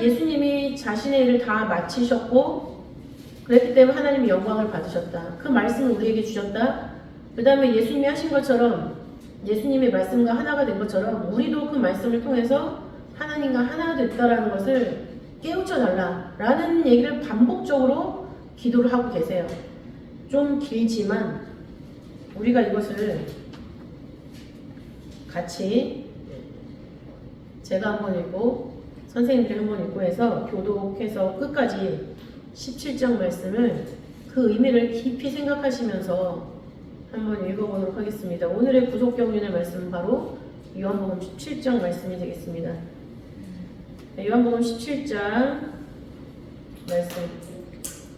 예수님이 자신의 일을 다 마치셨고 그랬기 때문에 하나님의 영광을 받으셨다. 그 말씀을 우리에게 주셨다. 그 다음에 예수님이 하신 것처럼, 예수님의 말씀과 하나가 된 것처럼 우리도 그 말씀을 통해서 하나님과 하나 됐다라는 것을 깨우쳐 달라라는 얘기를 반복적으로 기도를 하고 계세요. 좀 길지만 우리가 이것을 같이 제가 한번 읽고 선생님들이 한번 읽고 해서 교독해서 끝까지 17장 말씀을 그 의미를 깊이 생각하시면서 한번 읽어보도록 하겠습니다. 오늘의 구속경륜의 말씀은 바로 요한복음 17장 말씀이 되겠습니다. 요한복음 17장 말씀.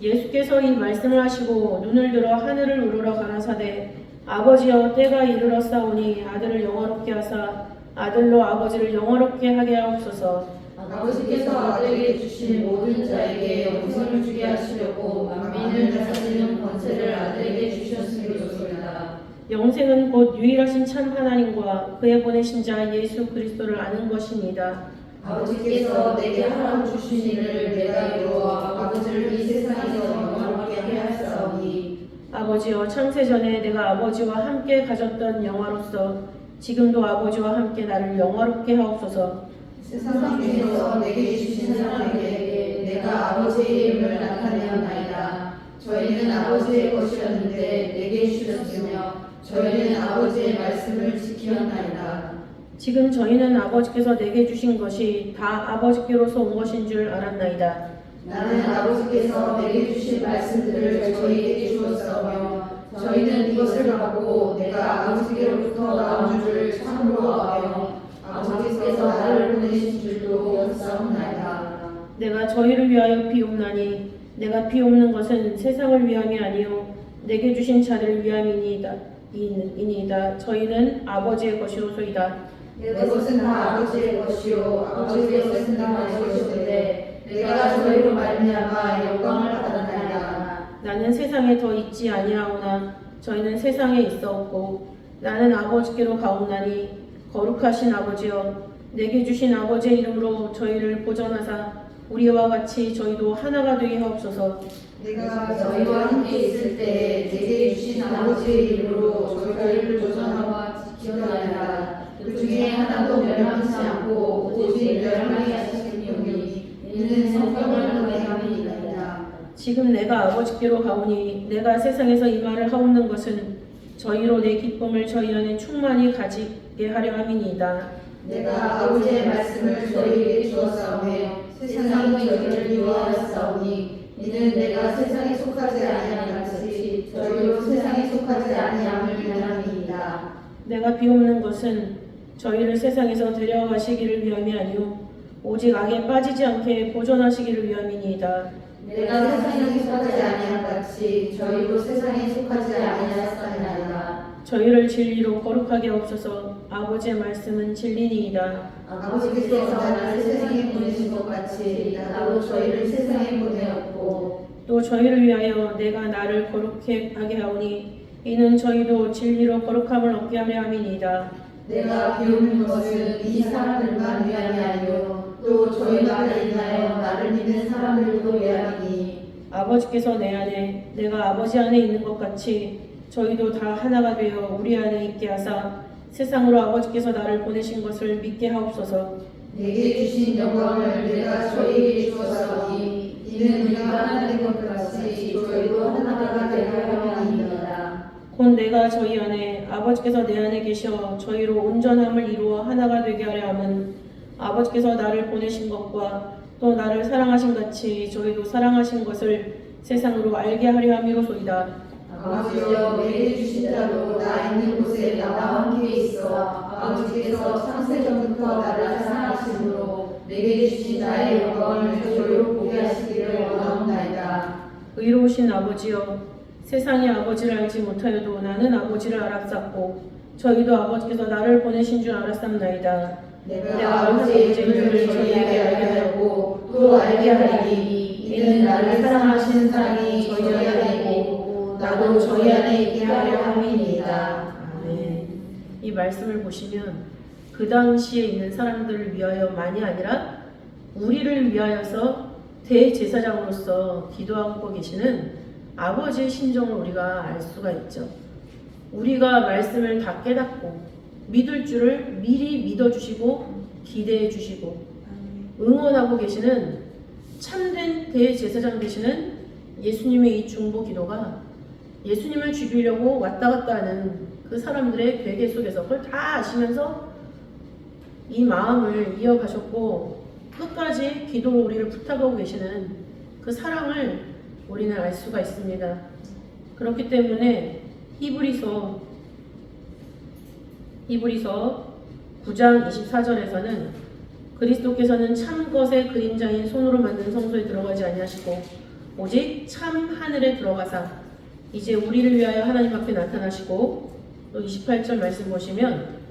예수께서 이 말씀을 하시고 눈을 들어 하늘을 우러러 가라사대 아버지여 때가 이르렀사오니 아들을 영화롭게 하사 아들로 아버지를 영화롭게 하게 하옵소서. 아버지께서 아들에게 주신 모든 자에게 영생을 주게 하시려고 만민을 다스리는 권세를 아들에게 주셨음이로소이다. 영생은 곧 유일하신 참 하나님과 그의 보내신 자 예수 그리스도를 아는 것이니이다. 아버지께서 내게 하라고 주신 일을 내가 이루어 아버지를 이 세상에서 영화롭게 하였사오니 아버지여 창세전에 내가 아버지와 함께 가졌던 영화로서 지금도 아버지와 함께 나를 영화롭게 하옵소서. 세상 중에서 내게 주신 사람에게 내가 아버지의 이름을 나타내었나이다. 저희는 아버지의 것이었는데 내게 주셨으며 저희는 아버지의 말씀을 지키었나이다. 지금 저희는 아버지께서 내게 주신 것이 다 아버지께로서 온 것인 줄 알았나이다. 나는 아버지께서 내게 주신 말씀들을 저희에게 주었으며 저희는 이것을 받고 내가 아버지께로부터 나온 줄을 참으로 아며 아버지께서 나를 보내신 줄도 역사옵나이다. 내가 저희를 위하여 비옵나니 내가 비옵는 것은 세상을 위함이 아니요 내게 주신 자들을 위함이니이다. 저희는 아버지의 것이로소이다. 내 것은 다 아버지의 것이요 아버지의 것은 다 내 것이온데 내가 저희로 말미암아 영광을 받았나이다. 나는 세상에 더 있지 아니하오나 저희는 세상에 있어없고 나는 아버지께로 가옵나니 거룩하신 아버지여 내게 주신 아버지의 이름으로 저희를 보전하사 우리와 같이 저희도 하나가 되게 하옵소서. 내가 저희와 함께 있을 때 내게 주신 아버지의 이름으로 저희를 보전하고 지켜나이다. 그 중에 하나도 멸망치 않고 오직 멸망이 하시리오니 이는 성경을 감행함이니이다. 지금 내가 아버지께로 가오니 내가 세상에서 이 말을 하옵는 것은 저희로 내 기쁨을 저희 안에 충만히 가지게 하려 함이니이다. 내가 아버지의 말씀을 저희에게 주었사오며 세상이 저희를 미워하였사오니 이는 내가 세상에 속하지 아니한 같이 저희도 세상에 속하지 아니함을 위함이니이다. 내가 비옵는 것은 저희를 세상에서 데려가시기를 위함이 아니오 오직 악에 빠지지 않게 보존하시기를 위함이니이다. 내가 세상에 속하지 아니한 같이 저희도 세상에 속하지 아니하였사오나이다. 저희를 진리로 거룩하게 하옵소서. 아버지의 말씀은 진리니이다. 아버지께서 나를 세상에 보내신 것 같이 나도 저희를 세상에 보내었고 또 저희를 위하여 내가 나를 거룩하게 하오니 이는 저희도 진리로 거룩함을 얻게 하려 함이니이다. 내가 비우는 것은 이 사람들만 위함이 아니요 또 저희 나를 인하여 나를 믿는 사람들도 위함이니 아버지께서 내 안에 내가 아버지 안에 있는 것 같이 저희도 다 하나가 되어 우리 안에 있게 하사 세상으로 아버지께서 나를 보내신 것을 믿게 하옵소서. 내게 주신 영광을 내가 저희에게 주었사오니 이는 우리가 하나 된 것 같이 저희도 하나가 되려 함이니이다. 곧 내가 저희 안에 아버지께서 내 안에 계셔 저희로 온전함을 이루어 하나가 되게 하려 함은 아버지께서 나를 보내신 것과 또 나를 사랑하신 같이 저희도 사랑하신 것을 세상으로 알게 하려 함이로소이다. 아버지여 내게 주신 자로 나 있는 곳에 나와 함께 있어 아버지께서 창세전부터 나를 사랑하심으로 내게 주신 자의 영광을 저희로 보게 하시기를 원하옵나이다. 의로우신 아버지여 세상이 아버지를 알지 못하여도 나는 아버지를 알았었고 저희도 아버지께서 나를 보내신 줄 알았삼나이다. 내가 아버지의 이름을 저희에게 알게 하였고 또 알게 하리니 이는 나를 사랑하신 사랑이 저희 안에 있고 나도 저희 안에 있게 하려 함이니이다. 아멘. 이 말씀을 보시면 그 당시에 있는 사람들을 위하여만이 아니라 우리를 위하여서 대제사장으로서 기도하고 계시는 아버지의 심정을 우리가 알 수가 있죠. 우리가 말씀을 다 깨닫고 믿을 줄을 미리 믿어주시고 기대해주시고 응원하고 계시는 참된 대제사장 되시는 예수님의 이 중보 기도가 예수님을 죽이려고 왔다 갔다 하는 그 사람들의 괴계 속에서 그걸 다 아시면서 이 마음을 이어가셨고 끝까지 기도로 우리를 부탁하고 계시는 그 사랑을 우리는 알 수가 있습니다. 그렇기 때문에 히브리서 9장 24절에서는 그리스도께서는 참 것의 그림자인 손으로 만든 성소에 들어가지 아니하시고 오직 참 하늘에 들어가사 이제 우리를 위하여 하나님 앞에 나타나시고 또 28절 말씀 보시면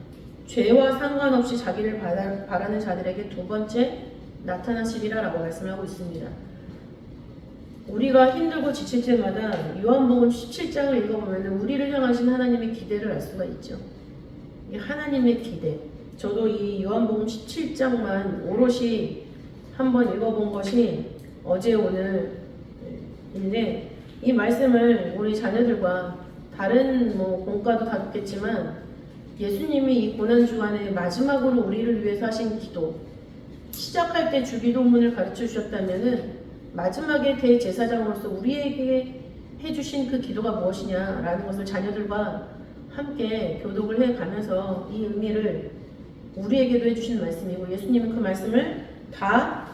죄와 상관없이 자기를 바라는 자들에게 두 번째 나타나시리라 라고 말씀하고 있습니다. 우리가 힘들고 지칠 때마다 요한복음 17장을 읽어보면 우리를 향하신 하나님의 기대를 알 수가 있죠. 하나님의 기대. 저도 이 요한복음 17장만 오롯이 한번 읽어본 것이 어제 오늘인데 이 말씀을 우리 자녀들과 다른 공과도 다뤘겠지만 예수님이 이 고난주간에 마지막으로 우리를 위해서 하신 기도 시작할 때 주기도문을 가르쳐 주셨다면은 마지막에 대제사장으로서 우리에게 해주신 그 기도가 무엇이냐라는 것을 자녀들과 함께 교독을 해가면서 이 의미를 우리에게도 해주신 말씀이고 예수님은 그 말씀을 다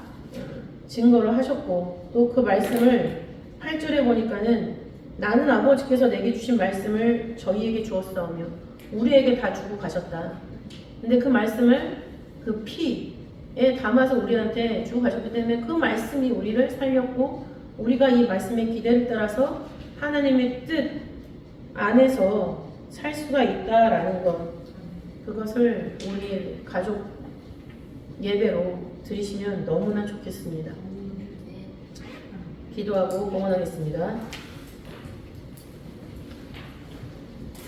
증거를 하셨고 또 그 말씀을 8절에 보니까는 나는 아버지께서 내게 주신 말씀을 저희에게 주었사오며 우리에게 다 주고 가셨다. 근데 그 말씀을 그 피에 담아서 우리한테 주고 가셨기 때문에 그 말씀이 우리를 살렸고 우리가 이 말씀의 기대를 따라서 하나님의 뜻 안에서 살 수가 있다라는 것 그것을 우리 가족 예배로 드리시면 너무나 좋겠습니다. 기도하고 봉헌하겠습니다.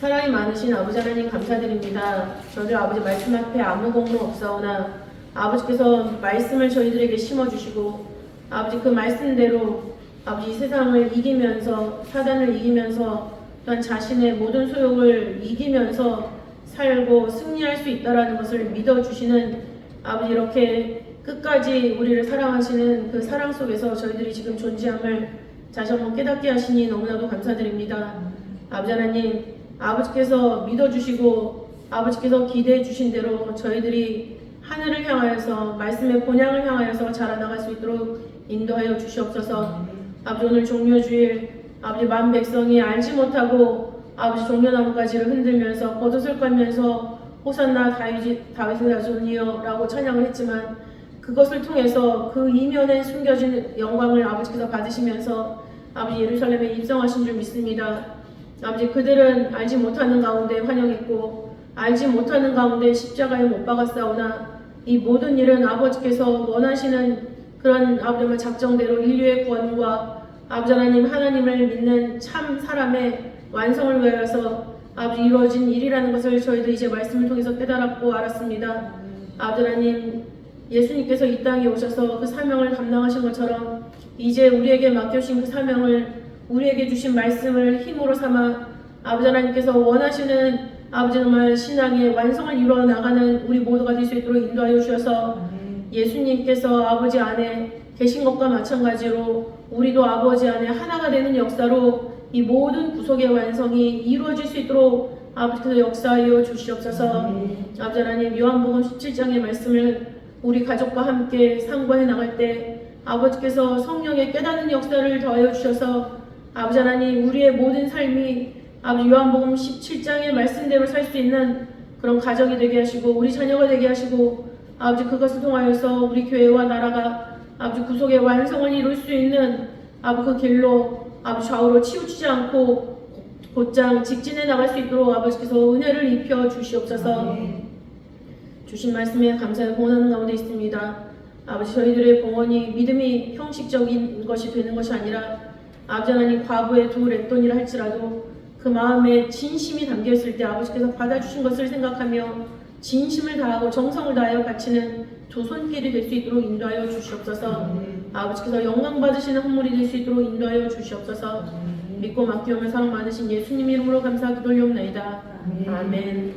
사랑이 많으신 아버지 하나님 감사드립니다. 저들 아버지 말씀 앞에 아무 공로 없사오나 아버지께서 말씀을 저희들에게 심어주시고 아버지 그 말씀대로 아버지 이 세상을 이기면서 사단을 이기면서 또한 자신의 모든 소욕을 이기면서 살고 승리할 수 있다라는 것을 믿어주시는 아버지 이렇게 끝까지 우리를 사랑하시는 그 사랑 속에서 저희들이 지금 존재함을 다시 한번 깨닫게 하시니 너무나도 감사드립니다. 아버지 하나님 아버지께서 믿어주시고 아버지께서 기대해 주신 대로 저희들이 하늘을 향하여서 말씀의 본향을 향하여서 자라나갈 수 있도록 인도하여 주시옵소서. 아버지 오늘 종려주일 아버지 만 백성이 알지 못하고 아버지 종려나무가지를 흔들면서 겉옷을 깔면서 호산나 다윗의 자손이여 라고 찬양을 했지만 그것을 통해서 그 이면에 숨겨진 영광을 아버지께서 받으시면서 아버지 예루살렘에 입성하신 줄 믿습니다. 아버지 그들은 알지 못하는 가운데 환영했고 알지 못하는 가운데 십자가에 못 박았사오나 이 모든 일은 아버지께서 원하시는 그런 아버지의 작정대로 인류의 구원과 아버지 하나님을 믿는 참 사람의 완성을 위하여서 아버지 이루어진 일이라는 것을 저희도 이제 말씀을 통해서 깨달았고 알았습니다. 아버지 하나님 예수님께서 이 땅에 오셔서 그 사명을 감당하신 것처럼 이제 우리에게 맡겨주신 그 사명을 우리에게 주신 말씀을 힘으로 삼아 아버지 하나님께서 원하시는 아버지 정말 신앙의 완성을 이루어 나가는 우리 모두가 될 수 있도록 인도하여 주셔서 예수님께서 아버지 안에 계신 것과 마찬가지로 우리도 아버지 안에 하나가 되는 역사로 이 모든 구속의 완성이 이루어질 수 있도록 아버지께서 역사하여 주시옵소서. 아버지 하나님 요한복음 17장의 말씀을 우리 가족과 함께 상고해 나갈 때 아버지께서 성령의 깨닫는 역사를 더하여 주셔서 아버지 하나님 우리의 모든 삶이 아버지 요한복음 17장의 말씀대로 살 수 있는 그런 가정이 되게 하시고 우리 자녀가 되게 하시고 아버지 그것을 통하여서 우리 교회와 나라가 아버지 구속의 완성을 이룰 수 있는 아버지 그 길로 아버지 좌우로 치우치지 않고 곧장 직진해 나갈 수 있도록 아버지께서 은혜를 입혀 주시옵소서. 주신 말씀에 감사를 봉헌하는 가운데 있습니다. 아버지 저희들의 봉헌이 믿음이 형식적인 것이 되는 것이 아니라 아버지 하나님 과부의 두 렛돈이라 할지라도 그 마음에 진심이 담겨있을 때 아버지께서 받아주신 것을 생각하며 진심을 다하고 정성을 다하여 바치는 두 손길이 될 수 있도록 인도하여 주시옵소서. 아버지께서 영광 받으시는 헌물이 될 수 있도록 인도하여 주시옵소서. 믿고 맡기오며 사랑 많으신 예수님 이름으로 감사하기 돌려옵나이다. 아멘.